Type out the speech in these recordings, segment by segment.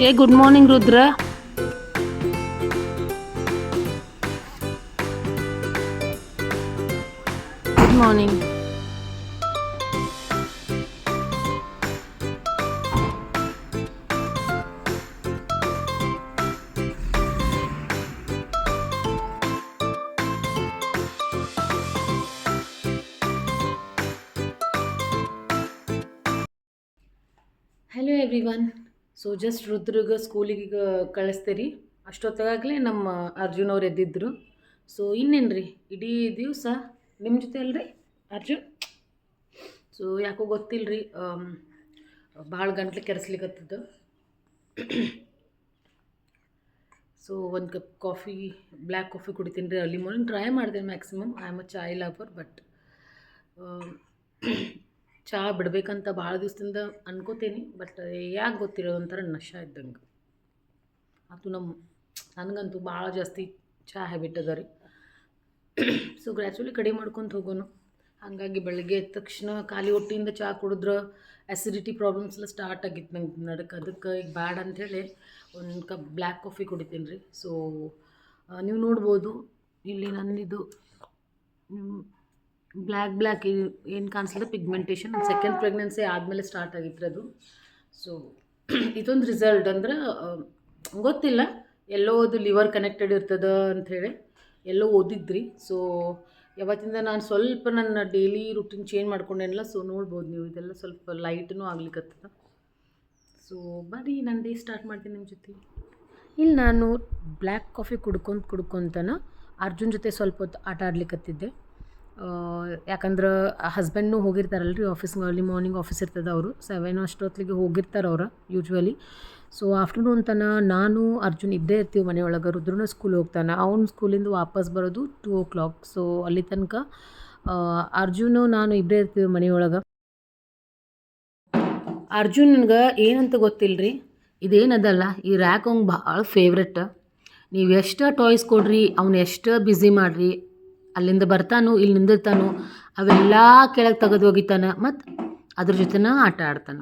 Say good morning, Rudra. Good morning. Hello everyone. So just ರುದ್ರಗ ಸ್ಕೂಲಿಗೆ ಕಳಿಸ್ತೀರಿ ಅಷ್ಟೊತ್ತಾಗಲೇ ನಮ್ಮ ಅರ್ಜುನ್ ಅವ್ರು ಎದ್ದಿದ್ರು. ಸೊ ಇನ್ನೇನು ರೀ, ಇಡೀ ದಿವಸ ನಿಮ್ಮ ಜೊತೆ ಅಲ್ರಿ ಅರ್ಜುನ್. ಸೊ ಯಾಕೋ ಗೊತ್ತಿಲ್ಲ ರೀ, ಭಾಳ ಗಂಟ್ಲು ಕೆರೆಸ್ಲಿಕ್ಕತ್ತದ. ಸೊ ಒಂದು ಕಪ್ ಕಾಫಿ, ಬ್ಲ್ಯಾಕ್ ಕಾಫಿ ಕುಡಿತೀನಿ ರೀ ಅರ್ಲಿ ಮಾರ್ನಿಂಗ್. ಟ್ರೈ ಮಾಡಿದೆ maximum. I am a chai lover, but ಚಹಾ ಬಿಡ್ಬೇಕಂತ ಭಾಳ ದಿವಸದಿಂದ ಅನ್ಕೋತೀನಿ. ಬಟ್ ಯಾಕೆ ಗೊತ್ತಿರೋದು ಒಂಥರ ನಶ ಇದ್ದಂಗೆ ಅದು. ನನಗಂತೂ ಭಾಳ ಜಾಸ್ತಿ ಚಹಾ ಹ್ಯಾಬಿಟ್ ಅದ ರೀ. ಸೊ ಗ್ರ್ಯಾಚುಲಿ ಕಡಿಮೆ ಮಾಡ್ಕೊತ ಹೋಗೋನು. ಹಾಗಾಗಿ ಬೆಳಗ್ಗೆ ಎದ್ದ ತಕ್ಷಣ ಖಾಲಿ ಹೊಟ್ಟೆಯಿಂದ ಚಹಾ ಕುಡಿದ್ರೆ ಆ್ಯಸಿಡಿಟಿ ಪ್ರಾಬ್ಲಮ್ಸ್ ಎಲ್ಲ ಸ್ಟಾರ್ಟ್ ಆಗಿತ್ತು ನಂಗೆ ನಡಕ್ಕೆ. ಅದಕ್ಕೆ ಈಗ ಬ್ಯಾಡ್ ಅಂಥೇಳಿ ಒಂದು ಕಪ್ ಬ್ಲ್ಯಾಕ್ ಕಾಫಿ ಕುಡಿತೀನಿ ರೀ. ಸೊ ನೀವು ನೋಡ್ಬೋದು ಇಲ್ಲಿ ನನ್ನದು ಬ್ಲ್ಯಾಕ್ ಏನು ಕಾಣಿಸ್ತದೆ ಪಿಗ್ಮೆಂಟೇಷನ್. ಸೆಕೆಂಡ್ ಪ್ರೆಗ್ನೆನ್ಸಿ ಆದಮೇಲೆ ಸ್ಟಾರ್ಟ್ ಆಗಿತ್ತು ಅದು. ಸೊ ಇದೊಂದು ರಿಸಲ್ಟ್ ಅಂದ್ರೆ ಗೊತ್ತಿಲ್ಲ, ಎಲ್ಲೋ ಅದು ಲಿವರ್ ಕನೆಕ್ಟೆಡ್ ಇರ್ತದೆ ಅಂಥೇಳಿ ಎಲ್ಲೋ ಓದಿದ್ರಿ. ಸೊ ಯಾವತ್ತಿಂದ ನಾನು ಸ್ವಲ್ಪ ನನ್ನ ಡೈಲಿ ರುಟೀನ್ ಚೇಂಜ್ ಮಾಡ್ಕೊಂಡೇನಿಲ್ಲ. ಸೊ ನೋಡ್ಬೋದು ನೀವು, ಇದೆಲ್ಲ ಸ್ವಲ್ಪ ಲೈಟ್ನೂ ಆಗ್ಲಿಕ್ಕತ್ತದ. ಸೊ ಬರೀ ನಾನು ಡೇ ಸ್ಟಾರ್ಟ್ ಮಾಡ್ತೀನಿ ನಿಮ್ಮ ಜೊತೆ. ಇಲ್ಲಿ ನಾನು ಬ್ಲ್ಯಾಕ್ ಕಾಫಿ ಕುಡ್ಕೊತಾನ ಅರ್ಜುನ್ ಜೊತೆ ಸ್ವಲ್ಪ ಹೊತ್ತು ಆಟ ಆಡ್ಲಿಕ್ಕತ್ತಿದ್ದೆ. ಯಾಕಂದ್ರೆ ಹಸ್ಬೆಂಡ್ನೂ ಹೋಗಿರ್ತಾರಲ್ರಿ ಆಫೀಸ್ಗೆ. ಅರ್ಲಿ ಮಾರ್ನಿಂಗ್ ಆಫೀಸ್ ಇರ್ತದೆ, ಅವರು 7 ಅಷ್ಟೊತ್ತಿಗೆ ಹೋಗಿರ್ತಾರೆ ಅವ್ರು ಯೂಶ್ವಲಿ. ಸೊ ಆಫ್ಟರ್ನೂನ್ ತನಕ ನಾನು ಅರ್ಜುನ್ ಇದ್ದೇ ಇರ್ತೀವಿ ಮನೆಯೊಳಗೆ. ರುದ್ರನ ಸ್ಕೂಲ್ ಹೋಗ್ತಾನೆ, ಅವ್ನ ಸ್ಕೂಲಿಂದ ವಾಪಸ್ ಬರೋದು 2 o'clock. ಸೊ ಅಲ್ಲಿ ತನಕ ಅರ್ಜುನು ನಾನು ಇಬ್ಬರೇ ಇರ್ತೀವಿ ಮನೆಯೊಳಗೆ. ಅರ್ಜುನ್ಗೆ ಏನಂತ ಗೊತ್ತಿಲ್ಲ ರೀ, ಇದೇನದಲ್ಲ ಈ ರ್ಯಾಕ್ ಅವ್ನಿಗೆ ಭಾಳ ಫೇವ್ರೆಟ್. ನೀವು ಎಷ್ಟು ಟಾಯ್ಸ್ ಕೊಡ್ರಿ, ಅವ್ನು ಎಷ್ಟು ಬ್ಯುಸಿ ಮಾಡಿರಿ, ಅಲ್ಲಿಂದ ಬರ್ತಾನೋ ಇಲ್ಲಿ ನಿಂದಿರ್ತಾನೋ ಅವೆಲ್ಲ ಕೆಳಗೆ ತೆಗೆದು ಒಗಿತಾನೆ ಮತ್ತು ಅದ್ರ ಜೊತೆನ ಆಟ ಆಡ್ತಾನೆ.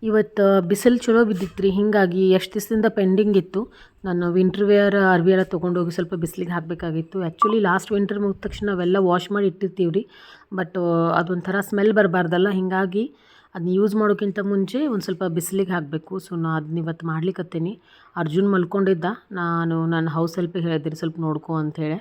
ಇವತ್ತು ಬಿಸಿಲು ಚಲೋ ಬಿದ್ದಿತ್ತು ರೀ. ಹೀಗಾಗಿ ಎಷ್ಟು ದಿವಸದಿಂದ ಪೆಂಡಿಂಗ್ ಇತ್ತು. ನಾನು ವಿಂಟರ್ ಅರ್ವಿ ಎಲ್ಲ ತೊಗೊಂಡೋಗಿ ಸ್ವಲ್ಪ ಬಿಸಿಲಿಗೆ ಹಾಕಬೇಕಾಗಿತ್ತು. ಆ್ಯಕ್ಚುಲಿ ಲಾಸ್ಟ್ ವಿಂಟರ್ ಮುಗಿದ ತಕ್ಷಣ ನಾವೆಲ್ಲ ವಾಶ್ ಮಾಡಿ ಇಟ್ಟಿರ್ತೀವಿ ರೀ. ಬಟ್ ಅದೊಂಥರ ಸ್ಮೆಲ್ ಬರಬಾರ್ದಲ್ಲ, ಹೀಗಾಗಿ ಅದನ್ನ ಯೂಸ್ ಮಾಡೋಕ್ಕಿಂತ ಮುಂಚೆ ಒಂದು ಸ್ವಲ್ಪ ಬಿಸಿಲಿಗೆ ಹಾಕಬೇಕು. ಸೊ ನಾನು ಅದನ್ನ ಇವತ್ತು ಮಾಡ್ಲಿಕ್ಕತ್ತೀನಿ. ಅರ್ಜುನ್ ಮಲ್ಕೊಂಡಿದ್ದ, ನಾನು ನನ್ನ ಹೌಸ್ ಹೆಲ್ಪಿಗೆ ಹೇಳಿದ್ದೀನಿ ಸ್ವಲ್ಪ ನೋಡ್ಕೊ ಅಂಥೇಳಿ.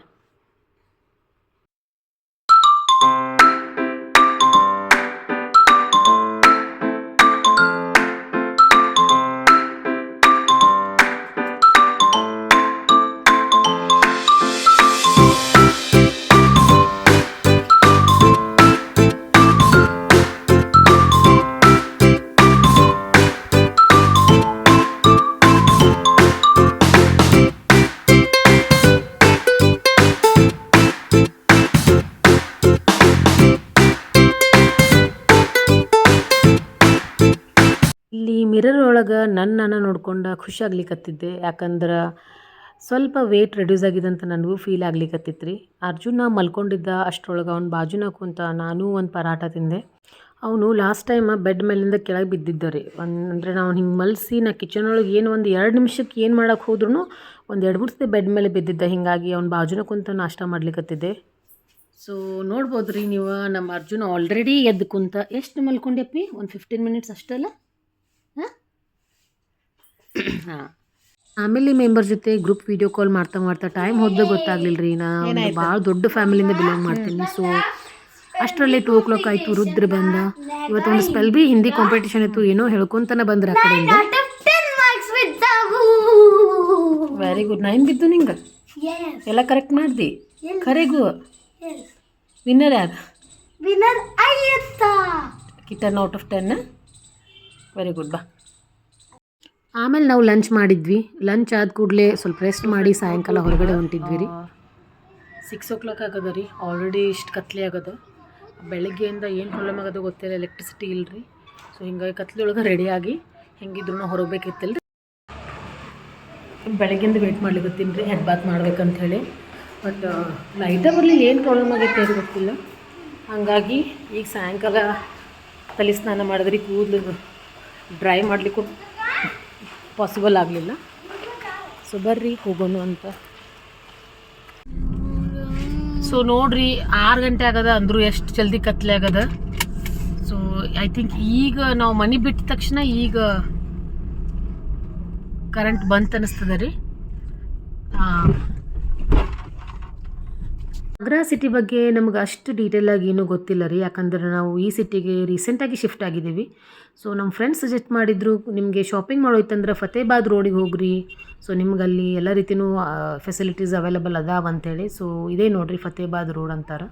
ಇಲ್ಲಿ ಮಿರರ್ ಒಳಗೆ ನಾನು ನೋಡ್ಕೊಂಡು ಖುಷಿ ಆಗ್ಲಿಕ್ಕತ್ತಿದ್ದೆ. ಯಾಕಂದ್ರೆ ಸ್ವಲ್ಪ ವೆಯ್ಟ್ ರೆಡ್ಯೂಸ್ ಆಗಿದೆ ಅಂತ ನನಗೂ ಫೀಲ್ ಆಗ್ಲಿಕ್ಕತ್ತಿತ್ತು ರೀ. ಅರ್ಜುನ ಮಲ್ಕೊಂಡಿದ್ದ ಅಷ್ಟರೊಳಗೆ ಅವ್ನ ಬಾಜುನ ಕುಂತ ನಾನು ಒಂದು ಪರಾಟ ತಿಂದೆ. ಅವನು ಲಾಸ್ಟ್ ಟೈಮ್ ಬೆಡ್ ಮೇಲಿಂದ ಕೆಳಗೆ ಬಿದ್ದಿದ್ದ ರೀ. ಅಂದರೆ ನಾವು ಹಿಂಗೆ ಮಲಸಿ ನಾ ಕಿಚನ್ ಒಳಗೆ ಏನು ಒಂದು 2 ನಿಮಿಷಕ್ಕೆ ಏನು ಮಾಡೋಕ್ಕೆ ಹೋದ್ರೂ ಒಂದು 2-3 ಸತಿ ಬೆಡ್ ಮೇಲೆ ಬಿದ್ದಿದ್ದ. ಹೀಗಾಗಿ ಅವ್ನ ಬಾಜುನ ಕುಂತ ನಾಷ್ಟ ಮಾಡ್ಲಿಕ್ಕತ್ತಿದ್ದೆ. ಸೊ ನೋಡ್ಬೋದು ರೀ ನೀವು, ನಮ್ಮ ಅರ್ಜುನ ಆಲ್ರೆಡಿ ಎದ್ದು ಕುಂತ. ಎಷ್ಟು ಮಲ್ಕೊಂಡ್ಯಪ್ಪಿ? ಒಂದು 15 ಮಿನಿಟ್ಸ್ ಅಷ್ಟಲ್ಲ. ಹಾಂ, ಫ್ಯಾಮಿಲಿ ಮೆಂಬರ್ ಜೊತೆ ಗ್ರೂಪ್ ವಿಡಿಯೋ ಕಾಲ್ ಮಾಡ್ತಾ ಟೈಮ್ ಹೋದ ಗೊತ್ತಾಗಲಿಲ್ಲ ರೀ. ನಾನು ಭಾಳ ದೊಡ್ಡ ಫ್ಯಾಮಿಲಿಯಿಂದ ಬಿಲಾಂಗ್ ಮಾಡ್ತೀನಿ. ಸೊ ಅಷ್ಟರಲ್ಲೇ 2 o'clock ಆಯಿತು. ರುದ್ರ ಬಂದ. ಇವತ್ತೊಂದು ಸ್ಪೆಲ್ ಬಿ ಹಿಂದಿ ಕಾಂಪಿಟೇಷನ್ ಇತ್ತು, ಏನೋ ಹೇಳ್ಕೊತಾನೆ ಬಂದ್ರೆ ಆ ಕಡೆಯಿಂದ. Very good. 9 ಬಿದ್ದು ನಿಂಗೆ ಎಲ್ಲ ಕರೆಕ್ಟ್ ಮಾಡ್ದಿ ಖರೆಗೂ. ವಿನ್ನರ್ ಯಾರು? Kitten out of 10. Very good. ಬಾ. ಆಮೇಲೆ ನಾವು ಲಂಚ್ ಮಾಡಿದ್ವಿ. ಲಂಚ್ ಆದ ಕೂಡಲೇ ಸ್ವಲ್ಪ ರೆಸ್ಟ್ ಮಾಡಿ ಸಾಯಂಕಾಲ ಹೊರಗಡೆ ಹೊಂಟಿದ್ವಿ ರೀ. 6 o'clock ಆಗದ ರೀ. ಆಲ್ರೆಡಿ ಇಷ್ಟು ಕತ್ಲೆ ಆಗದ. ಬೆಳಗ್ಗೆಯಿಂದ ಏನು ಪ್ರಾಬ್ಲಮ್ ಆಗೋದು ಗೊತ್ತಿಲ್ಲ, ಎಲೆಕ್ಟ್ರಿಸಿಟಿ ಇಲ್ಲ ರೀ. ಸೊ ಹಿಂಗಾಗಿ ಕತ್ಲೊಳಗೆ ರೆಡಿಯಾಗಿ ಹೆಂಗಿದ್ರು ನಾವು ಹೊರಬೇಕಿತ್ತಲ್ಲ ರೀ. ಬೆಳಗ್ಗೆಯಿಂದ ವೇಟ್ ಮಾಡ್ಲಿಕ್ಕತ್ತೀನಿ ರೀ ಹೆಡ್ ಬಾತ್ ಮಾಡ್ಬೇಕಂತ ಹೇಳಿ. ಬಟ್ ಲೈಟ ಬರಲಿಲ್ಲ, ಏನು ಪ್ರಾಬ್ಲಮ್ ಆಗೈತೆ ಅದು ಗೊತ್ತಿಲ್ಲ. ಹಾಗಾಗಿ ಈಗ ಸಾಯಂಕಾಲ ತಲೆ ಸ್ನಾನ ಮಾಡಿದ್ರೆ ಕೂದಲು ಡ್ರೈ ಮಾಡಲಿಕ್ಕೂ ಪಾಸಿಬಲ್ ಆಗಲಿಲ್ಲ. ಸೊ ಬರ್ರಿ ಹೋಗೋಣ ಅಂತ. ಸೊ ನೋಡ್ರಿ 6 ಗಂಟೆ ಆಗದ, ಅಂದರೂ ಎಷ್ಟು ಜಲ್ದಿ ಕತ್ಲೆ ಆಗದ. ಸೊ ಐ ಥಿಂಕ್ ಈಗ ನಾವು ಮನೆ ಬಿಟ್ಟ ತಕ್ಷಣ ಈಗ ಕರೆಂಟ್ ಬಂತು ಅನ್ನಿಸ್ತದೆ ರೀ. ಆಗ್ರಾ ಸಿಟಿ ಬಗ್ಗೆ ನಮ್ಗೆ ಅಷ್ಟು ಡೀಟೇಲಾಗಿ ಏನೂ ಗೊತ್ತಿಲ್ಲ ರೀ, ಯಾಕಂದ್ರೆ ನಾವು ಈ ಸಿಟಿಗೆ ರೀಸೆಂಟಾಗಿ ಶಿಫ್ಟ್ ಆಗಿದ್ದೀವಿ. ಸೊ ನಮ್ಮ ಫ್ರೆಂಡ್ಸ್ ಸಜೆಸ್ಟ್ ಮಾಡಿದ್ರು, ನಿಮಗೆ ಶಾಪಿಂಗ್ ಮಾಡೋಯ್ತಂದ್ರೆ ಫತೇಬಾದ್ ರೋಡಿಗೆ ಹೋಗ್ರಿ. ಸೊ ನಿಮ್ಗೆ ಅಲ್ಲಿ ಎಲ್ಲ ರೀತಿಯೂ ಫೆಸಿಲಿಟೀಸ್ ಅವೈಲೇಬಲ್ ಅದಾವ ಅಂಥೇಳಿ. ಸೊ ಇದೇ ನೋಡಿರಿ ಫತೇಬಾದ್ ರೋಡ್ ಅಂತಾರೆ.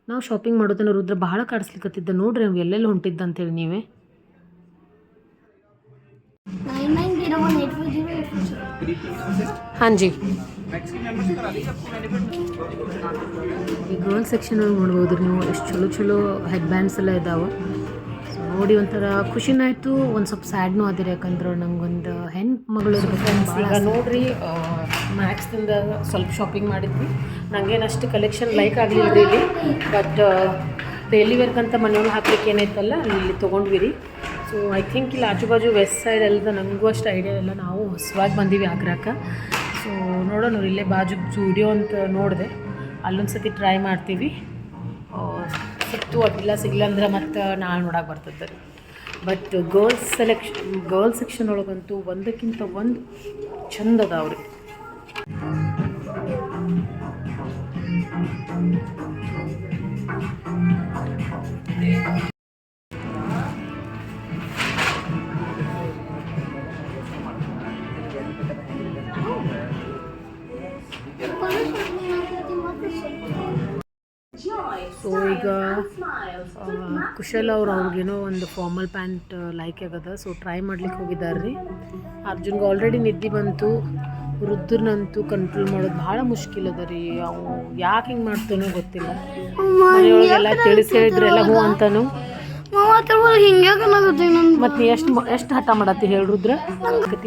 ನಾವು ಶಾಪಿಂಗ್ ಮಾಡೋದನ್ನು ರುದ್ರ ಬಹಳ ಕಾಡಿಸ್ಲಿಕ್ಕತ್ತಿದ್ದ. ನೋಡ್ರಿ ನಾವು ಎಲ್ಲೆಲ್ಲ ಹೊಂಟಿದ್ದ ಅಂತೇಳಿ ನೀವೇ. ಹಾಂ ಜಿ, ಈ ಗರ್ಲ್ ಸೆಕ್ಷನ್ ಒಳಗೆ ನೋಡ್ಬೋದು ನೀವು, ಎಷ್ಟು ಚಲೋ ಚಲೋ ಹೆಡ್ ಬ್ಯಾಂಡ್ಸ್ ಎಲ್ಲ ಇದಾವೆ. ಸೊ ನೋಡಿ ಒಂಥರ ಖುಷಿನೂ ಆಯಿತು, ಒಂದು ಸ್ವಲ್ಪ ಸ್ಯಾಡ್ನೂ ಆದಿರಿ, ಯಾಕಂದ್ರೆ ನಂಗೊಂದು ಹೆಣ್ಣು ಮಗಳು ಇರ್ಬೇಕು. ಈಗ ನೋಡ್ರಿ ಮ್ಯಾಕ್ಸ್ದಿಂದ ಸ್ವಲ್ಪ ಶಾಪಿಂಗ್ ಮಾಡಿದ್ವಿ. ನನಗೇನಷ್ಟು ಕಲೆಕ್ಷನ್ ಲೈಕ್ ಆಗಲಿಲ್ಲ ರೀ ಇಲ್ಲಿ, ಬಟ್ ಡೈಲಿ ವೇರ್ಗಂತ ಮನೆಯೊಳಗೆ ಹಾಕ್ಲಿಕ್ಕೆ ಏನೈತಲ್ಲ ಇಲ್ಲಿ ತೊಗೊಂಡ್ವಿ ರೀ. ಸೊ ಐ ಥಿಂಕ್ ಇಲ್ಲಿ ಆಜು ಬಾಜು ವೆಸ್ಟ್ ಸೈಡ್ ಎಲ್ಲ ನನಗೂ ಅಷ್ಟು ಐಡಿಯಾ ಇಲ್ಲ, ನಾವು ಹೊಸವಾಗಿ ಬಂದೀವಿ ಆಗ್ರಾಕ್ಕೆ. ಸೊ ನೋಡೋಣ, ಇಲ್ಲೇ ಬಾಜು ಜೂಡಿಯೋ ಅಂತ ನೋಡಿದೆ, ಅಲ್ಲೊಂದು ಸತಿ ಟ್ರೈ ಮಾಡ್ತೀವಿ. ಸಿಕ್ತು ಅದಿಲ್ಲ ಸಿಗಲ್ಲ ಅಂದ್ರೆ ಮತ್ತು ನಾಳೆ ನೋಡೋಕೆ ಬರ್ತದೆ ರೀ. ಬಟ್ ಗರ್ಲ್ಸ್ ಸೆಕ್ಷನ್ ಒಳಗಂತೂ ಒಂದಕ್ಕಿಂತ ಒಂದು ಚಂದ ಅದಾವ್ರಿ. ಸೊ ಈಗ ಕುಶಲ್ ಅವ್ರಿಗೇನೋ ಒಂದು ಫಾರ್ಮಲ್ ಪ್ಯಾಂಟ್ ಲೈಕ್ ಆಗದ. ಸೊ ಟ್ರೈ ಮಾಡ್ಲಿಕ್ಕೆ ಹೋಗಿದ್ದಾರೆ ರೀ. ಅರ್ಜುನ್ಗೆ ಆಲ್ರೆಡಿ ನಿದ್ದೆ ಬಂತು, ರುದ್ರನಂತೂ ಕಂಟ್ರೋಲ್ ಮಾಡೋದು ಭಾಳ ಮುಷ್ಕಿಲ್ ಅದ ರೀ. ಅವು ಯಾಕೆ ಹಿಂಗೆ ಮಾಡ್ತಾನೋ ಗೊತ್ತಿಲ್ಲ. ಮನೆಯೊಳಗೆಲ್ಲ ತಿಳಿಸಿ ಹೇಳಿದ್ರೆಲ್ಲ ಹ್ಞೂ ಅಂತಾನು. ಮತ್ತು ನೀ ಎಷ್ಟು ಹಠ ಮಾಡತ್ತಿ ಹೇಳಿ ರುದ್ರ?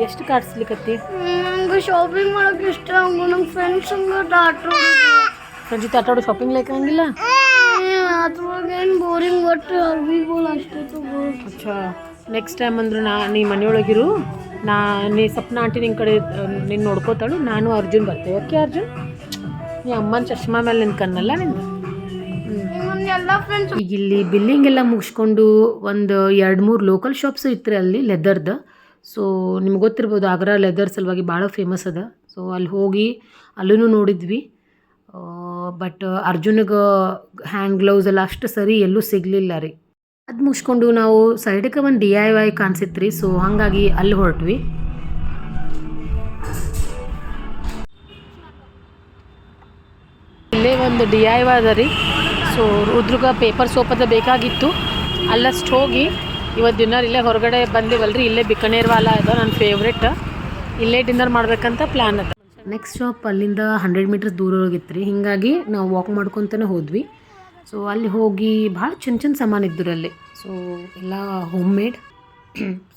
ಎಷ್ಟು ಕಾಡ್ಸ್ಲಿಕ್ಕತ್ತಿ? ಶಾಪಿಂಗ್ ಮಾಡೋಕೆ ಇಷ್ಟ. ನಮ್ಮ ಫ್ರೆಂಡ್ಸ್ ಫ್ರೆಂಡ್ ಜೊತೆ ಆಟ ಆಡೋ ಶಾಪಿಂಗ್ ಲೈಕ್ ಹಂಗಿಲ್ಲ. ಅದ್ರೊಳಗೇನು ಬೋರಿಂಗ್, ಬಟ್ ಅವಿಗಳು ಅಷ್ಟು ಬೋರ್. ಅಚ್ಚಾ, ನೆಕ್ಸ್ಟ್ ಟೈಮ್ ಅಂದ್ರೆ ನೀ ಮನೆಯೊಳಗಿರು, ನೀ ಸಪ್ನ ಆಂಟಿ ನಿನ್ನ ಕಡೆ ನೀನು ನೋಡ್ಕೋತಾಳು, ನಾನು ಅರ್ಜುನ್ ಬರ್ತೇವೆ. ಓಕೆ ಅರ್ಜುನ್, ನೀ ಅಮ್ಮನ ಚಶ್ಮಾ ಮೇಲೆ ನಿಂತ್ಕನ್ನಲ್ಲ ನಿಂದು. ಈಗ ಇಲ್ಲಿ ಬಿಲ್ಲಿಂಗ್ ಎಲ್ಲ ಮುಗಿಸ್ಕೊಂಡು ಒಂದು 2-3 ಲೋಕಲ್ ಶಾಪ್ಸು ಇತ್ತು ಅಲ್ಲಿ ಲೆದರ್ದು. ಸೊ ನಿಮ್ಗೆ ಗೊತ್ತಿರ್ಬೋದು ಆಗ್ರಾ ಲೆದರ್ ಸಲುವಾಗಿ ಭಾಳ ಫೇಮಸ್ ಅದ. ಸೊ ಅಲ್ಲಿ ಹೋಗಿ ಅಲ್ಲೂ ನೋಡಿದ್ವಿ. ಬಟ್ ಅರ್ಜುನಿಗೆ ಹ್ಯಾಂಡ್ ಗ್ಲೌಸ್ ಎಲ್ಲ ಅಷ್ಟು ಸರಿ ಎಲ್ಲೂ ಸಿಗಲಿಲ್ಲ ರೀ. ಅದು ಮುಗಿಸ್ಕೊಂಡು ನಾವು ಸೈಡಕ್ಕೆ ಒಂದು DIY ಕಾಣಿಸಿತ್ತು ರೀ. ಸೊ ಹಾಗಾಗಿ ಅಲ್ಲಿ ಹೊರಟ್ವಿ. ಇಲ್ಲೇ ಒಂದು DIY ಅದ ರೀ. ಸೊ ರುದ್ರಗ ಪೇಪರ್ ಸೋಪ್ ಅದ ಬೇಕಾಗಿತ್ತು. ಅಲ್ಲಷ್ಟು ಹೋಗಿ ಇವತ್ತು ಡಿನ್ನರ್ ಇಲ್ಲೇ ಹೊರಗಡೆ ಬಂದೇವಲ್ರಿ, ಇಲ್ಲೇ ಬಿಕನೇರ್ ವಾಲ ಅದ ನನ್ನ ಫೇವ್ರೆಟ್. ಇಲ್ಲೇ ಡಿನ್ನರ್ ಮಾಡ್ಬೇಕಂತ ಪ್ಲ್ಯಾನ್ ಅದ. ನೆಕ್ಸ್ಟ್ ಶಾಪ್ ಅಲ್ಲಿಂದ 100 ಮೀಟರ್ಸ್ ದೂರ ಹೋಗಿತ್ತು ರೀ. ಹೀಗಾಗಿ ನಾವು ವಾಕ್ ಮಾಡ್ಕೊತನೇ ಹೋದ್ವಿ. ಸೊ ಅಲ್ಲಿ ಹೋಗಿ ಭಾಳ ಚಂದ ಸಾಮಾನು ಇದ್ದರು ಅಲ್ಲಿ. ಸೊ ಎಲ್ಲ ಹೋಮ್ ಮೇಡ್.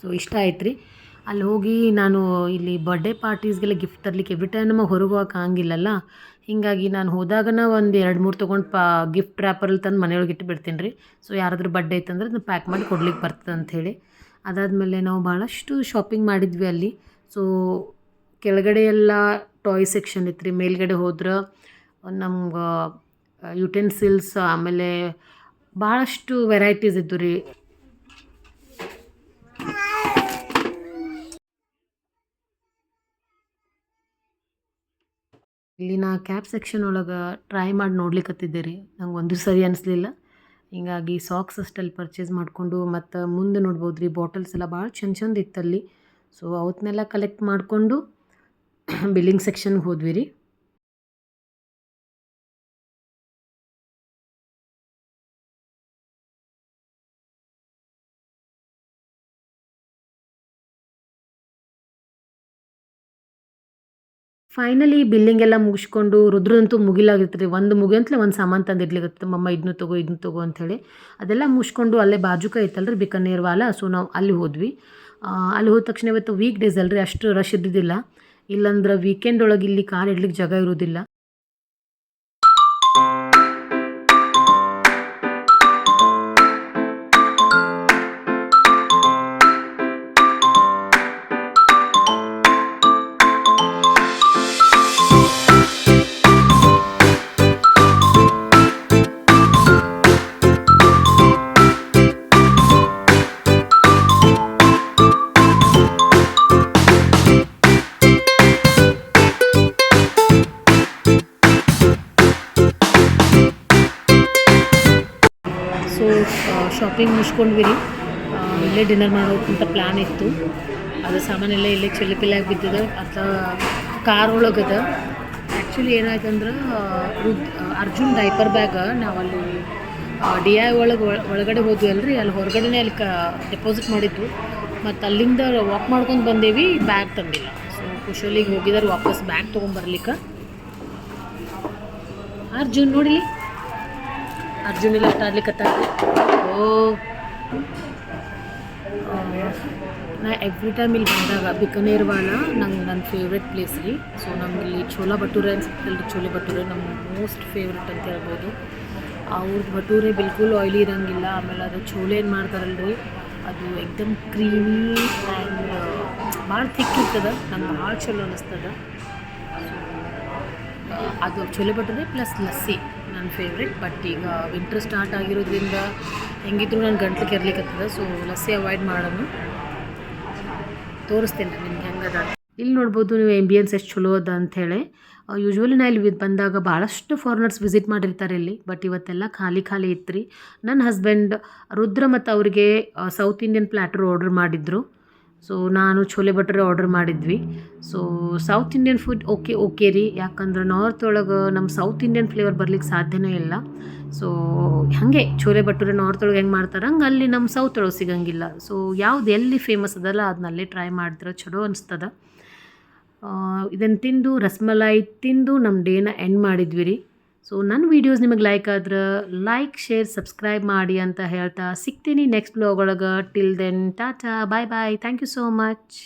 ಸೊ ಇಷ್ಟ ಆಯ್ತು ರೀ. ಅಲ್ಲಿ ಹೋಗಿ ನಾನು ಇಲ್ಲಿ ಬರ್ಡೇ ಪಾರ್ಟೀಸ್ಗೆಲ್ಲ ಗಿಫ್ಟ್ ತರಲಿಕ್ಕೆ ಎವ್ರಿ ಟೈಮ್ ನಮಗೆ ಹೊರಗೆ ಹೋಗೋಕೆ ಆಗಂಗಿಲ್ಲಲ್ಲ. ಹೀಗಾಗಿ ನಾನು ಹೋದಾಗನ ಒಂದು 2-3 ತೊಗೊಂಡು ಗಿಫ್ಟ್ ರ್ಯಾಪರಲ್ಲಿ ತಂದು ಮನೆಯೊಳಗೆ ಇಟ್ಟು ಬಿಡ್ತೀನಿ ರೀ. ಸೊ ಯಾರಾದ್ರೂ ಬರ್ಡೇ ಇತ್ತಂದ್ರೆ ಅದನ್ನ ಪ್ಯಾಕ್ ಮಾಡಿ ಕೊಡ್ಲಿಕ್ಕೆ ಬರ್ತದೆ ಅಂಥೇಳಿ. ಅದಾದಮೇಲೆ ನಾವು ಭಾಳಷ್ಟು ಶಾಪಿಂಗ್ ಮಾಡಿದ್ವಿ ಅಲ್ಲಿ. ಸೊ ಕೆಳಗಡೆ ಎಲ್ಲ ಟಾಯ್ ಸೆಕ್ಷನ್ ಇತ್ತು ರೀ. ಮೇಲ್ಗಡೆ ಹೋದ್ರೆ ನಮ್ಗೆ ಯುಟೆನ್ಸಿಲ್ಸ್ ಆಮೇಲೆ ಭಾಳಷ್ಟು ವೆರೈಟೀಸ್ ಇದ್ದು ರೀ. ಇಲ್ಲಿ ನಾ ಕ್ಯಾಪ್ ಸೆಕ್ಷನ್ ಒಳಗೆ ಟ್ರೈ ಮಾಡಿ ನೋಡ್ಲಿಕ್ಕತ್ತಿದ್ದೆ ರೀ. ನಂಗೆ ಒಂದು ಸರಿ ಅನಿಸ್ಲಿಲ್ಲ. ಹಿಂಗಾಗಿ ಸಾಕ್ಸ್ ಅಷ್ಟಲ್ಲಿ ಪರ್ಚೇಸ್ ಮಾಡಿಕೊಂಡು ಮತ್ತು ಮುಂದೆ ನೋಡ್ಬೋದು ರೀ ಬಾಟಲ್ಸ್ ಎಲ್ಲ ಭಾಳ ಚಂದ ಇತ್ತಲ್ಲಿ. ಸೊ ಅವತ್ತನ್ನೆಲ್ಲ ಕಲೆಕ್ಟ್ ಮಾಡಿಕೊಂಡು ಬಿಲ್ಲಿಂಗ್ ಸೆಕ್ಷನ್ಗೆ ಹೋದ್ವಿ ರೀ. ಫೈನಲಿ ಬಿಲ್ಲಿಂಗ್ ಎಲ್ಲ ಮುಗಿಸ್ಕೊಂಡು ರುದ್ರಂತೂ ಮುಗಿಲಾಗಿತ್ತು ರೀ. ಒಂದು ಮುಗಿಯಂತಲೇ ಒಂದು ಸಾಮಾನು ತಂದು ಇಡ್ಲಿಕ್ಕೆ ಮಮ್ಮ ಇದನ್ನು ತಗೋ ಅಂಥೇಳಿ ಅದೆಲ್ಲ ಮುಗಿಸ್ಕೊಂಡು ಅಲ್ಲೇ ಬಾಜುಕ ಐತಲ್ಲ ರೀ ಬಿಕನೇರ್ ವಾಲ. ಸೊ ನಾವು ಅಲ್ಲಿ ಹೋದ್ವಿ. ಅಲ್ಲಿ ಹೋದ ತಕ್ಷಣ ಇವತ್ತು ವೀಕ್ ಡೇಸ್ ಅಲ್ರಿ, ಅಷ್ಟು ರಶ್ ಇದ್ದಿದ್ದಿಲ್ಲ. ಇಲ್ಲಾಂದ್ರೆ ವೀಕೆಂಡ್ ಒಳಗೆ ಇಲ್ಲಿ ಕಾರ್ ಇಡ್ಲಿಕ್ಕೆ ಜಾಗ ಇರೋದಿಲ್ಲ. ಸೊ ಶಾಪಿಂಗ್ ಮುಗಿಸ್ಕೊಂಡ್ವಿ ರೀ. ಇಲ್ಲೇ ಡಿನ್ನರ್ ಮಾಡೋಕ್ಕಂತ ಪ್ಲ್ಯಾನ್ ಇತ್ತು. ಅದು ಸಾಮಾನೆಲ್ಲ ಇಲ್ಲೇ ಚಿಲ್ಪಿಲ್ಲಾಗಿ ಬಿದ್ದದ. ಅಥವಾ ಕಾರ್ ಒಳಗದ. ಆ್ಯಕ್ಚುಲಿ ಏನಾಯ್ತು ಅಂದ್ರೆ ಅರ್ಜುನ್ ಡೈಪರ್ ಬ್ಯಾಗ ನಾವಲ್ಲಿ DI ಒಳಗಡೆ ಹೋದ್ವಿ ಅಲ್ರಿ, ಅಲ್ಲಿ ಹೊರಗಡೆನೇ ಅಲ್ಲಿ ಡೆಪಾಸಿಟ್ ಮಾಡಿದ್ದು. ಮತ್ತು ಅಲ್ಲಿಂದ ವಾಕ್ ಮಾಡ್ಕೊಂಡು ಬಂದೇವಿ, ಬ್ಯಾಗ್ ತಂದಿಲ್ಲ. ಸೊ ಕುಶಲಿಗೆ ಹೋಗಿದ್ದಾರೆ ವಾಪಸ್ ಬ್ಯಾಗ್ ತೊಗೊಂಬರ್ಲಿಕ್ಕೆ. ಅರ್ಜುನ್ ನೋಡಿ, ಅರ್ಜುನ್ ಇಲ್ಲ ಆಟಾಡ್ಲಿಕ್ಕತ್ತಾರ. ನಾ ಎವ್ರಿ ಟೈಮ್ ಇಲ್ಲಿ ಬಂದಾಗ ಬಿಕನೇರ್ ವಾಲ ನನ್ನ ಫೇವ್ರೆಟ್ ಪ್ಲೇಸ್ ರೀ. ಸೊ ನಮ್ಗೆ ಇಲ್ಲಿ ಚೋಲಾ ಭಟೂರೆ ಅನ್ಸುತ್ತಲ್ಲ ರೀ, ಚೋಲೆ ಭಟೂರೆ ನಮ್ಮ ಮೋಸ್ಟ್ ಫೇವ್ರೆಟ್ ಅಂತ ಹೇಳ್ಬೋದು. ಅವ್ರದ್ದು ಭಟೂರೆ ಬಿಲ್ಕುಲ್ ಆಯ್ಲಿ ಇರೋಂಗಿಲ್ಲ. ಆಮೇಲೆ ಅದು ಚೋಲೆ ಏನು ಮಾಡ್ತಾರಲ್ಲ ರೀ, ಅದು ಎಕ್ದಮ್ ಕ್ರೀಮಿ ಆ್ಯಂಡ್ ಭಾಳ ಥಿಕ್ ಇರ್ತದೆ. ನಂಗೆ ಭಾಳ ಚಲೋ ಅನ್ನಿಸ್ತದೆ. ಅದು ಚೋಲೆ ಭಟೂರೆ ಪ್ಲಸ್ ಲಸ್ಸಿ ನನ್ನ ಫೇವ್ರೆಟ್. ಬಟ್ ಈಗ ವಿಂಟರ್ ಸ್ಟಾರ್ಟ್ ಆಗಿರೋದ್ರಿಂದ ಹೆಂಗಿದ್ರು ನಾನು ಗಂಟ್ಲು ಕೆರ್ಲಿಕ್ಕತ್ತದ. ಸೊ ಲಸ್ಸಿ ಅವಾಯ್ಡ್ ಮಾಡೋಣ. ತೋರಿಸ್ತೇನೆ ನಿಮ್ಗೆ ಹೆಂಗದ. ಇಲ್ಲಿ ನೋಡ್ಬೋದು ನೀವು ಆಂಬಿಯನ್ಸ್ ಎಷ್ಟು ಚಲೋ ಅದ ಅಂಥೇಳಿ. ಯೂಶ್ವಲಿ ನಾ ಇಲ್ಲಿ ಬಂದಾಗ ಭಾಳಷ್ಟು ಫಾರಿನರ್ಸ್ ವಿಸಿಟ್ ಮಾಡಿರ್ತಾರೆ ಇಲ್ಲಿ. ಬಟ್ ಇವತ್ತೆಲ್ಲ ಖಾಲಿ ಇತ್ತು ರೀ. ನನ್ನ ಹಸ್ಬೆಂಡ್ ರುದ್ರ ಮತ್ತು ಅವರಿಗೆ ಸೌತ್ ಇಂಡಿಯನ್ ಪ್ಲ್ಯಾಟರ್ ಆರ್ಡ್ರ್ ಮಾಡಿದ್ರು. ಸೊ ನಾನು ಚೋಲೆ ಭಟೂರೆ ಆರ್ಡ್ರ್ ಮಾಡಿದ್ವಿ. So south Indian food okay ರೀ. ಯಾಕಂದ್ರೆ ನಾರ್ತ್ ಒಳಗೆ ನಮ್ಮ ಸೌತ್ ಇಂಡಿಯನ್ ಫ್ಲೇವರ್ ಬರ್ಲಿಕ್ಕೆ ಸಾಧ್ಯನೇ ಇಲ್ಲ. ಸೊ ಹಾಗೆ ಚೋಲೆ ಭಟೂರೆ ನಾರ್ತ್ ಒಳಗೆ ಹೆಂಗೆ ಮಾಡ್ತಾರೆ ಹಂಗೆ ಅಲ್ಲಿ ನಮ್ಮ ಸೌತ್ ಒಳಗೆ ಸಿಗೋಂಗಿಲ್ಲ. ಸೊ ಯಾವ್ದು ಎಲ್ಲಿ ಫೇಮಸ್ ಅದಲ್ಲ ಅದನ್ನಲ್ಲೇ ಟ್ರೈ ಮಾಡಿದ್ರೆ ಚಲೋ ಅನಿಸ್ತದ. ಇದನ್ನು ತಿಂದು ರಸ್ಮಲಾಯಿ ತಿಂದು ನಮ್ಮ ಡೇನ ಎಂಡ್ ಮಾಡಿದ್ವಿ ರೀ. ಸೊ ನನ್ನ ವೀಡಿಯೋಸ್ ನಿಮಗೆ ಲೈಕ್ ಆದ್ರೆ ಲೈಕ್, ಶೇರ್, ಸಬ್ಸ್ಕ್ರೈಬ್ ಮಾಡಿ ಅಂತ ಹೇಳ್ತಾ ಸಿಗ್ತೀನಿ ನೆಕ್ಸ್ಟ್ ಬ್ಲಾಗ್ ಒಳಗೆ. Till then tata, bye bye. Thank you so much.